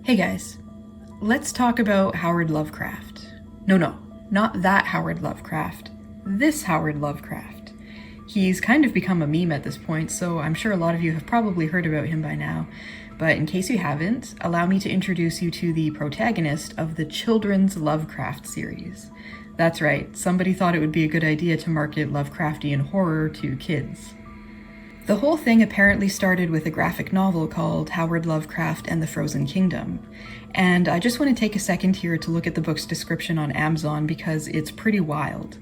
Hey guys, let's talk about Howard Lovecraft. No, not that Howard Lovecraft. This Howard Lovecraft. He's kind of become a meme at this point, so I'm sure a lot of you have probably heard about him by now. But in case you haven't, allow me to introduce you to the protagonist of the children's Lovecraft series. That's right, somebody thought it would be a good idea to market Lovecraftian horror to kids. The whole thing apparently started with a graphic novel called Howard Lovecraft and the Frozen Kingdom. And I just want to take a second here to look at the book's description on Amazon because it's pretty wild.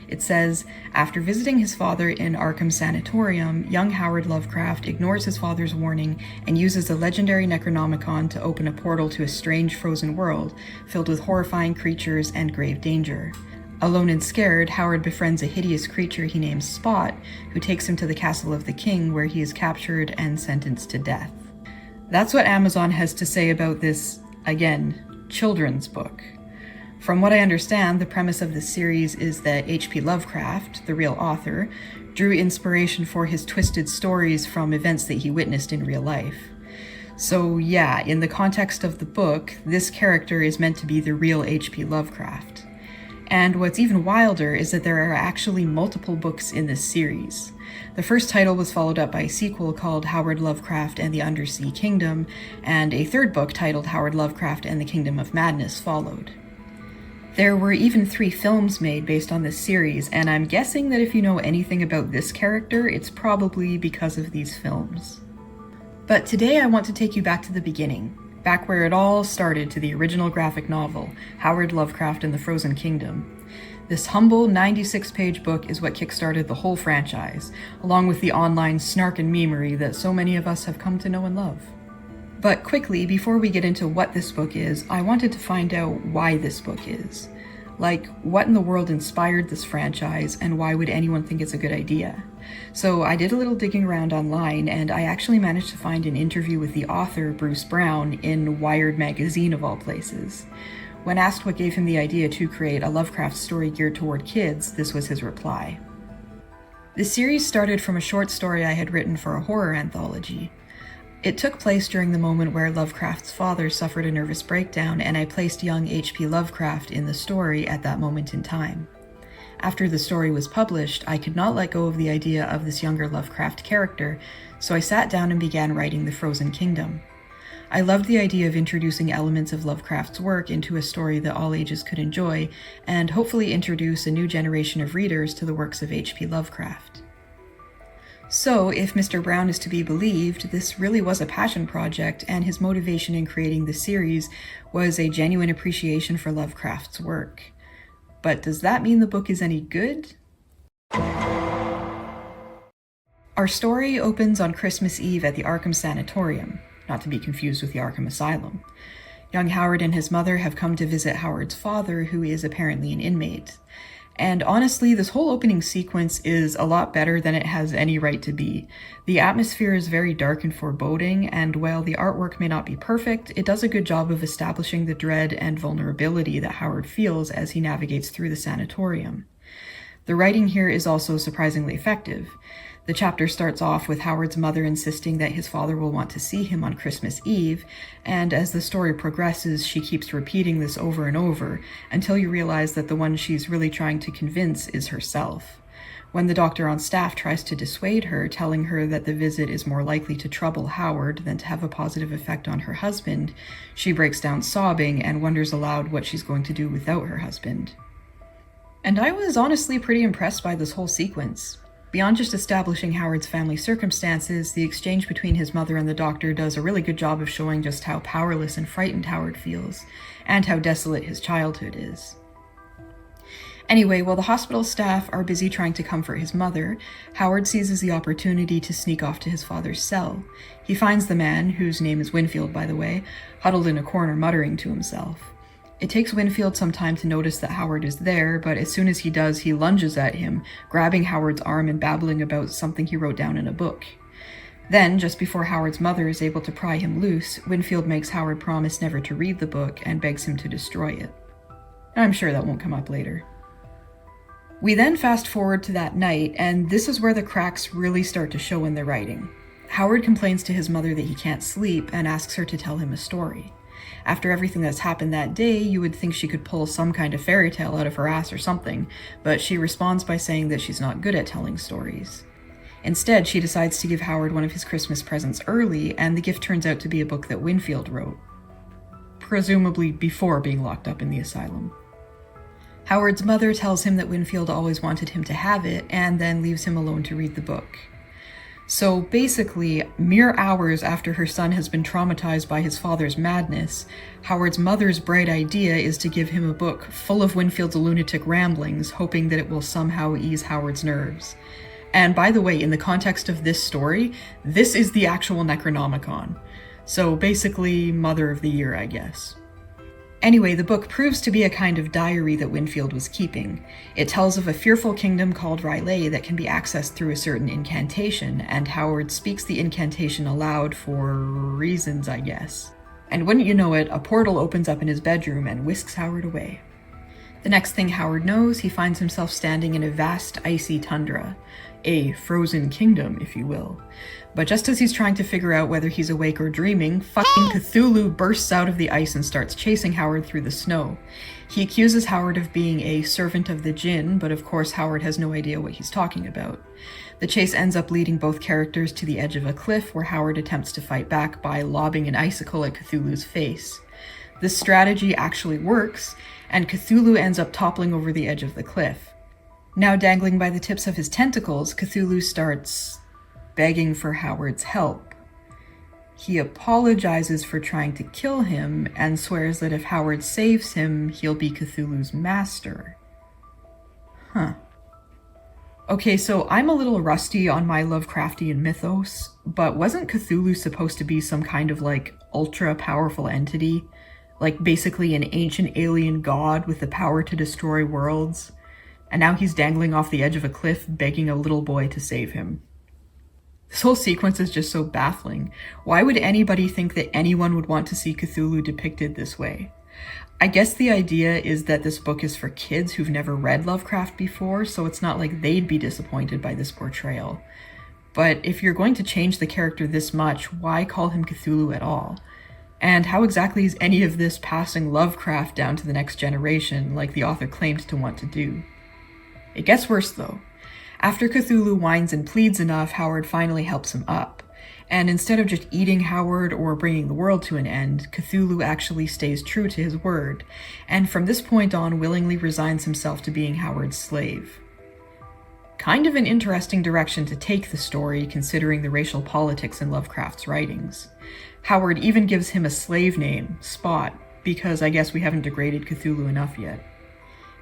It says, after visiting his father in Arkham Sanatorium, young Howard Lovecraft ignores his father's warning and uses the legendary Necronomicon to open a portal to a strange frozen world filled with horrifying creatures and grave danger. Alone and scared, Howard befriends a hideous creature he names Spot, who takes him to the castle of the king, where he is captured and sentenced to death. That's what Amazon has to say about this, again, children's book. From what I understand, the premise of this series is that H.P. Lovecraft, the real author, drew inspiration for his twisted stories from events that he witnessed in real life. So yeah, in the context of the book, this character is meant to be the real H.P. Lovecraft. And what's even wilder is that there are actually multiple books in this series. The first title was followed up by a sequel called Howard Lovecraft and the Undersea Kingdom, and a third book titled Howard Lovecraft and the Kingdom of Madness followed. There were even 3 films made based on this series, and I'm guessing that if you know anything about this character, it's probably because of these films. But today I want to take you back to the beginning. Back where it all started, to the original graphic novel, Howard Lovecraft and the Frozen Kingdom. This humble 96-page book is what kickstarted the whole franchise, along with the online snark and memery that so many of us have come to know and love. But quickly, before we get into what this book is, I wanted to find out why this book is. Like, what in the world inspired this franchise, and why would anyone think it's a good idea? So I did a little digging around online, and I actually managed to find an interview with the author, Bruce Brown, in Wired magazine of all places. When asked what gave him the idea to create a Lovecraft story geared toward kids, this was his reply. The series started from a short story I had written for a horror anthology. It took place during the moment where Lovecraft's father suffered a nervous breakdown, and I placed young H.P. Lovecraft in the story at that moment in time. After the story was published, I could not let go of the idea of this younger Lovecraft character, so I sat down and began writing The Frozen Kingdom. I loved the idea of introducing elements of Lovecraft's work into a story that all ages could enjoy, and hopefully introduce a new generation of readers to the works of H.P. Lovecraft. So, if Mr. Brown is to be believed, this really was a passion project, and his motivation in creating the series was a genuine appreciation for Lovecraft's work. But does that mean the book is any good? Our story opens on Christmas Eve at the Arkham Sanatorium, not to be confused with the Arkham Asylum. Young Howard and his mother have come to visit Howard's father, who is apparently an inmate. And honestly, this whole opening sequence is a lot better than it has any right to be. The atmosphere is very dark and foreboding, and while the artwork may not be perfect, it does a good job of establishing the dread and vulnerability that Howard feels as he navigates through the sanatorium. The writing here is also surprisingly effective. The chapter starts off with Howard's mother insisting that his father will want to see him on Christmas Eve, and as the story progresses, she keeps repeating this over and over, until you realize that the one she's really trying to convince is herself. When the doctor on staff tries to dissuade her, telling her that the visit is more likely to trouble Howard than to have a positive effect on her husband, she breaks down sobbing and wonders aloud what she's going to do without her husband. And I was honestly pretty impressed by this whole sequence. Beyond just establishing Howard's family circumstances, the exchange between his mother and the doctor does a really good job of showing just how powerless and frightened Howard feels, and how desolate his childhood is. Anyway, while the hospital staff are busy trying to comfort his mother, Howard seizes the opportunity to sneak off to his father's cell. He finds the man, whose name is Winfield by the way, huddled in a corner muttering to himself. It takes Winfield some time to notice that Howard is there, but as soon as he does, he lunges at him, grabbing Howard's arm and babbling about something he wrote down in a book. Then, just before Howard's mother is able to pry him loose, Winfield makes Howard promise never to read the book and begs him to destroy it. I'm sure that won't come up later. We then fast forward to that night, and this is where the cracks really start to show in the writing. Howard complains to his mother that he can't sleep and asks her to tell him a story. After everything that's happened that day, you would think she could pull some kind of fairy tale out of her ass or something, but she responds by saying that she's not good at telling stories. Instead, she decides to give Howard one of his Christmas presents early, and the gift turns out to be a book that Winfield wrote, presumably before being locked up in the asylum. Howard's mother tells him that Winfield always wanted him to have it, and then leaves him alone to read the book. So basically, mere hours after her son has been traumatized by his father's madness, Howard's mother's bright idea is to give him a book full of Winfield's lunatic ramblings, hoping that it will somehow ease Howard's nerves. And by the way, in the context of this story, this is the actual Necronomicon. So basically, Mother of the Year, I guess. Anyway, the book proves to be a kind of diary that Winfield was keeping. It tells of a fearful kingdom called R'lyeh that can be accessed through a certain incantation, and Howard speaks the incantation aloud for reasons, I guess. And wouldn't you know it, a portal opens up in his bedroom and whisks Howard away. The next thing Howard knows, he finds himself standing in a vast, icy tundra. A frozen kingdom, if you will. But just as he's trying to figure out whether he's awake or dreaming, fucking Cthulhu bursts out of the ice and starts chasing Howard through the snow. He accuses Howard of being a servant of the djinn, but of course Howard has no idea what he's talking about. The chase ends up leading both characters to the edge of a cliff where Howard attempts to fight back by lobbing an icicle at Cthulhu's face. This strategy actually works, and Cthulhu ends up toppling over the edge of the cliff. Now dangling by the tips of his tentacles, Cthulhu starts begging for Howard's help. He apologizes for trying to kill him and swears that if Howard saves him, he'll be Cthulhu's master. Okay, so I'm a little rusty on my Lovecraftian mythos, but wasn't Cthulhu supposed to be some kind of ultra-powerful entity? Like basically an ancient alien god with the power to destroy worlds? And now he's dangling off the edge of a cliff begging a little boy to save him. This whole sequence is just so baffling. Why would anybody think that anyone would want to see Cthulhu depicted this way? I guess the idea is that this book is for kids who've never read Lovecraft before, so it's not like they'd be disappointed by this portrayal. But if you're going to change the character this much, why call him Cthulhu at all? And how exactly is any of this passing Lovecraft down to the next generation, like the author claimed to want to do? It gets worse though. After Cthulhu whines and pleads enough, Howard finally helps him up. And instead of just eating Howard or bringing the world to an end, Cthulhu actually stays true to his word, and from this point on willingly resigns himself to being Howard's slave. Kind of an interesting direction to take the story, considering the racial politics in Lovecraft's writings. Howard even gives him a slave name, Spot, because I guess we haven't degraded Cthulhu enough yet.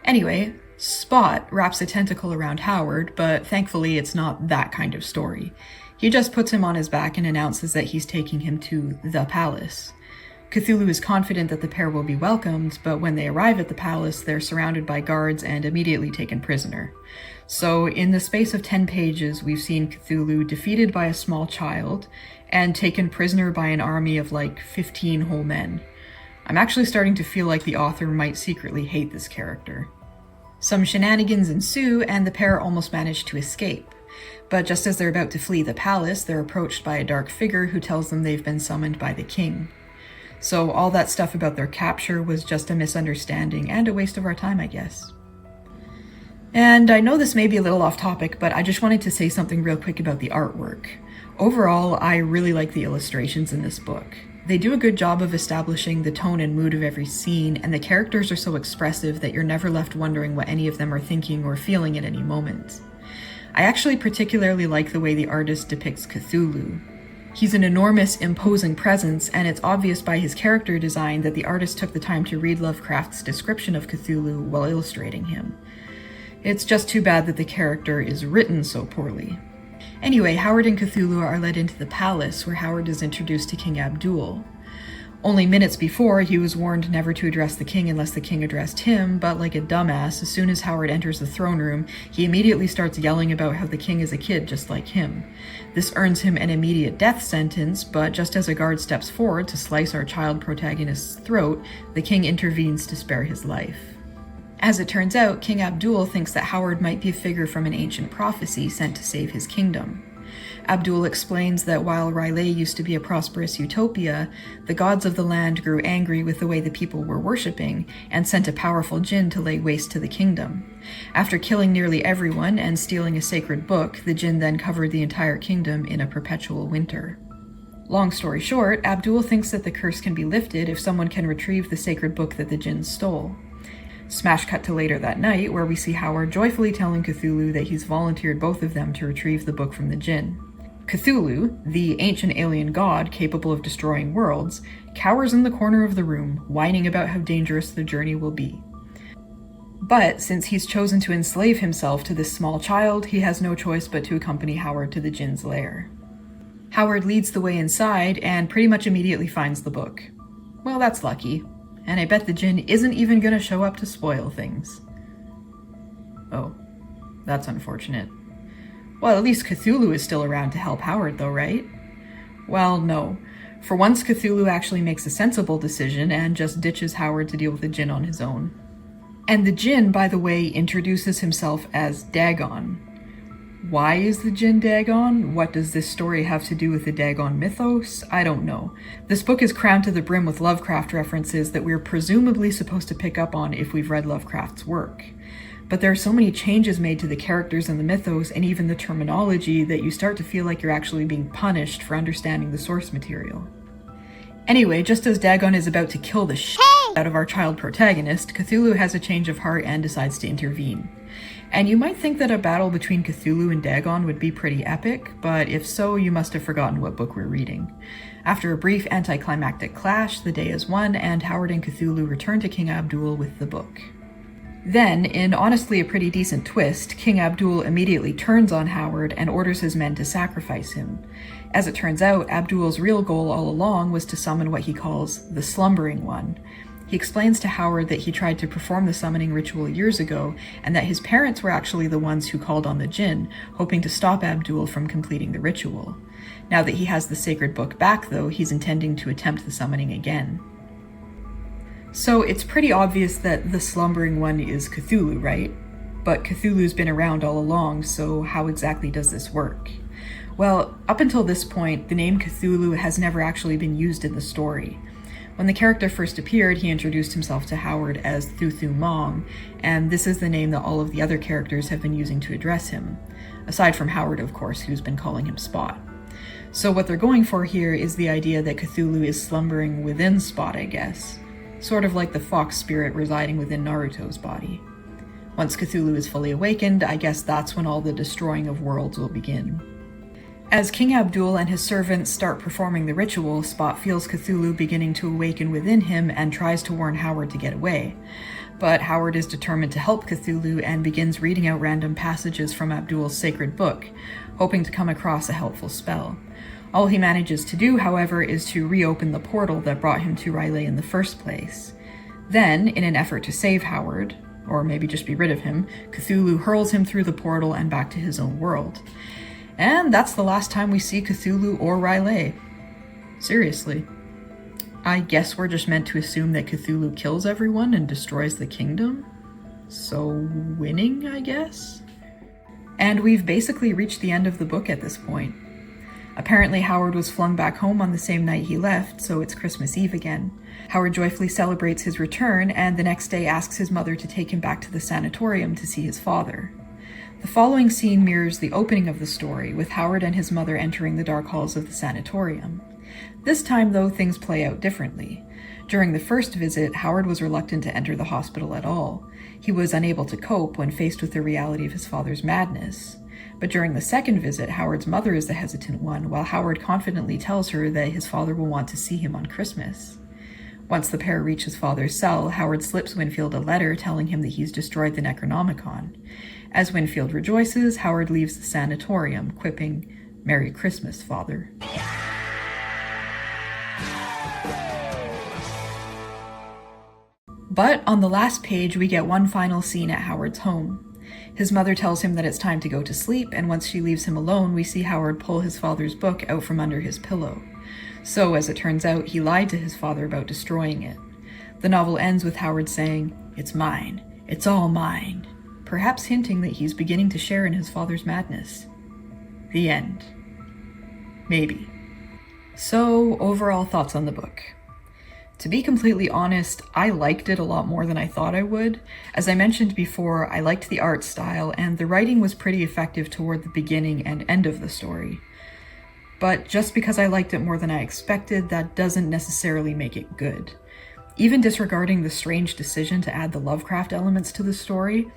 Anyway, Spot wraps a tentacle around Howard, but thankfully it's not that kind of story. He just puts him on his back and announces that he's taking him to the palace. Cthulhu is confident that the pair will be welcomed, but when they arrive at the palace, they're surrounded by guards and immediately taken prisoner. So in the space of 10 pages, we've seen Cthulhu defeated by a small child and taken prisoner by an army of 15 whole men. I'm actually starting to feel like the author might secretly hate this character. Some shenanigans ensue, and the pair almost manage to escape. But just as they're about to flee the palace, they're approached by a dark figure who tells them they've been summoned by the king. So all that stuff about their capture was just a misunderstanding and a waste of our time, I guess. And I know this may be a little off topic, but I just wanted to say something real quick about the artwork. Overall, I really like the illustrations in this book. They do a good job of establishing the tone and mood of every scene, and the characters are so expressive that you're never left wondering what any of them are thinking or feeling at any moment. I actually particularly like the way the artist depicts Cthulhu. He's an enormous, imposing presence, and it's obvious by his character design that the artist took the time to read Lovecraft's description of Cthulhu while illustrating him. It's just too bad that the character is written so poorly. Anyway, Howard and Cthulhu are led into the palace, where Howard is introduced to King Abdul. Only minutes before, he was warned never to address the king unless the king addressed him, but like a dumbass, as soon as Howard enters the throne room, he immediately starts yelling about how the king is a kid just like him. This earns him an immediate death sentence, but just as a guard steps forward to slice our child protagonist's throat, the king intervenes to spare his life. As it turns out, King Abdul thinks that Howard might be a figure from an ancient prophecy sent to save his kingdom. Abdul explains that while Riley used to be a prosperous utopia, the gods of the land grew angry with the way the people were worshipping and sent a powerful jinn to lay waste to the kingdom. After killing nearly everyone and stealing a sacred book, the jinn then covered the entire kingdom in a perpetual winter. Long story short, Abdul thinks that the curse can be lifted if someone can retrieve the sacred book that the jinn stole. Smash cut to later that night, where we see Howard joyfully telling Cthulhu that he's volunteered both of them to retrieve the book from the jinn. Cthulhu, the ancient alien god capable of destroying worlds, cowers in the corner of the room, whining about how dangerous the journey will be. But since he's chosen to enslave himself to this small child, he has no choice but to accompany Howard to the jinn's lair. Howard leads the way inside and pretty much immediately finds the book. Well, that's lucky. And I bet the jinn isn't even gonna show up to spoil things. Oh, that's unfortunate. Well, at least Cthulhu is still around to help Howard though, right? Well, no. For once, Cthulhu actually makes a sensible decision and just ditches Howard to deal with the jinn on his own. And the jinn, by the way, introduces himself as Dagon. Why is the jinn Dagon? What does this story have to do with the Dagon mythos? I don't know. This book is crammed to the brim with Lovecraft references that we're presumably supposed to pick up on if we've read Lovecraft's work. But there are so many changes made to the characters and the mythos and even the terminology that you start to feel like you're actually being punished for understanding the source material. Anyway, just as Dagon is about to kill the shit out of our child protagonist, Cthulhu has a change of heart and decides to intervene. And you might think that a battle between Cthulhu and Dagon would be pretty epic, but if so, you must have forgotten what book we're reading. After a brief anticlimactic clash, the day is won, and Howard and Cthulhu return to King Abdul with the book. Then, in honestly a pretty decent twist, King Abdul immediately turns on Howard and orders his men to sacrifice him. As it turns out, Abdul's real goal all along was to summon what he calls the Slumbering One. He explains to Howard that he tried to perform the summoning ritual years ago, and that his parents were actually the ones who called on the jinn, hoping to stop Abdul from completing the ritual. Now that he has the sacred book back, though, he's intending to attempt the summoning again. So it's pretty obvious that the Slumbering One is Cthulhu, right? But Cthulhu's been around all along, so how exactly does this work? Well, up until this point, the name Cthulhu has never actually been used in the story. When the character first appeared, he introduced himself to Howard as Thuthu Mong, and this is the name that all of the other characters have been using to address him. Aside from Howard, of course, who's been calling him Spot. So what they're going for here is the idea that Cthulhu is slumbering within Spot, I guess. Sort of like the fox spirit residing within Naruto's body. Once Cthulhu is fully awakened, I guess that's when all the destroying of worlds will begin. As King Abdul and his servants start performing the ritual, Spot feels Cthulhu beginning to awaken within him and tries to warn Howard to get away. But Howard is determined to help Cthulhu and begins reading out random passages from Abdul's sacred book, hoping to come across a helpful spell. All he manages to do, however, is to reopen the portal that brought him to Riley in the first place. Then, in an effort to save Howard, or maybe just be rid of him, Cthulhu hurls him through the portal and back to his own world. And that's the last time we see Cthulhu or Riley. Seriously. I guess we're just meant to assume that Cthulhu kills everyone and destroys the kingdom? So, winning, I guess? And we've basically reached the end of the book at this point. Apparently Howard was flung back home on the same night he left, so it's Christmas Eve again. Howard joyfully celebrates his return, and the next day asks his mother to take him back to the sanatorium to see his father. The following scene mirrors the opening of the story, with Howard and his mother entering the dark halls of the sanatorium. This time, though, things play out differently. During the first visit, Howard was reluctant to enter the hospital at all. He was unable to cope when faced with the reality of his father's madness. But during the second visit, Howard's mother is the hesitant one, while Howard confidently tells her that his father will want to see him on Christmas. Once the pair reach his father's cell, Howard slips Winfield a letter telling him that he's destroyed the Necronomicon. As Winfield rejoices, Howard leaves the sanatorium, quipping, "Merry Christmas, Father." But on the last page, we get one final scene at Howard's home. His mother tells him that it's time to go to sleep, and once she leaves him alone, we see Howard pull his father's book out from under his pillow. So, as it turns out, he lied to his father about destroying it. The novel ends with Howard saying, "It's mine. It's all mine," perhaps hinting that he's beginning to share in his father's madness. The end. maybe. So, overall thoughts on the book. To be completely honest, I liked it a lot more than I thought I would. As I mentioned before, I liked the art style, and the writing was pretty effective toward the beginning and end of the story. But just because I liked it more than I expected, that doesn't necessarily make it good. Even disregarding the strange decision to add the Lovecraft elements to the story,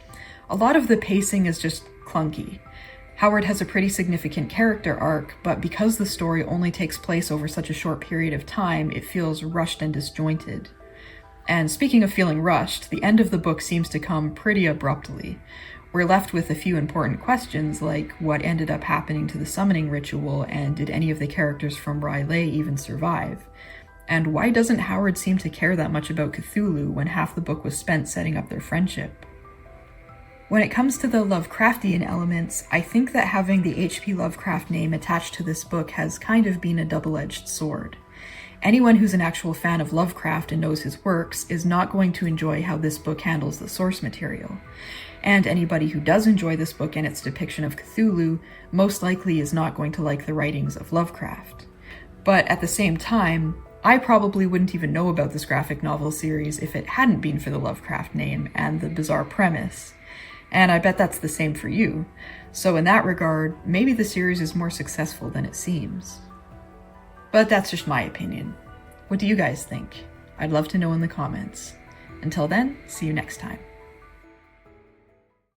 a lot of the pacing is just clunky. Howard has a pretty significant character arc, but because the story only takes place over such a short period of time, it feels rushed and disjointed. And speaking of feeling rushed, the end of the book seems to come pretty abruptly. We're left with a few important questions like what ended up happening to the summoning ritual, and did any of the characters from R'lyeh even survive? And why doesn't Howard seem to care that much about Cthulhu when half the book was spent setting up their friendship? When it comes to the Lovecraftian elements, I think that having the H.P. Lovecraft name attached to this book has kind of been a double-edged sword. Anyone who's an actual fan of Lovecraft and knows his works is not going to enjoy how this book handles the source material. And anybody who does enjoy this book and its depiction of Cthulhu most likely is not going to like the writings of Lovecraft. But at the same time, I probably wouldn't even know about this graphic novel series if it hadn't been for the Lovecraft name and the bizarre premise. And I bet that's the same for you. So in that regard, maybe the series is more successful than it seems. But that's just my opinion. What do you guys think? I'd love to know in the comments. Until then, see you next time.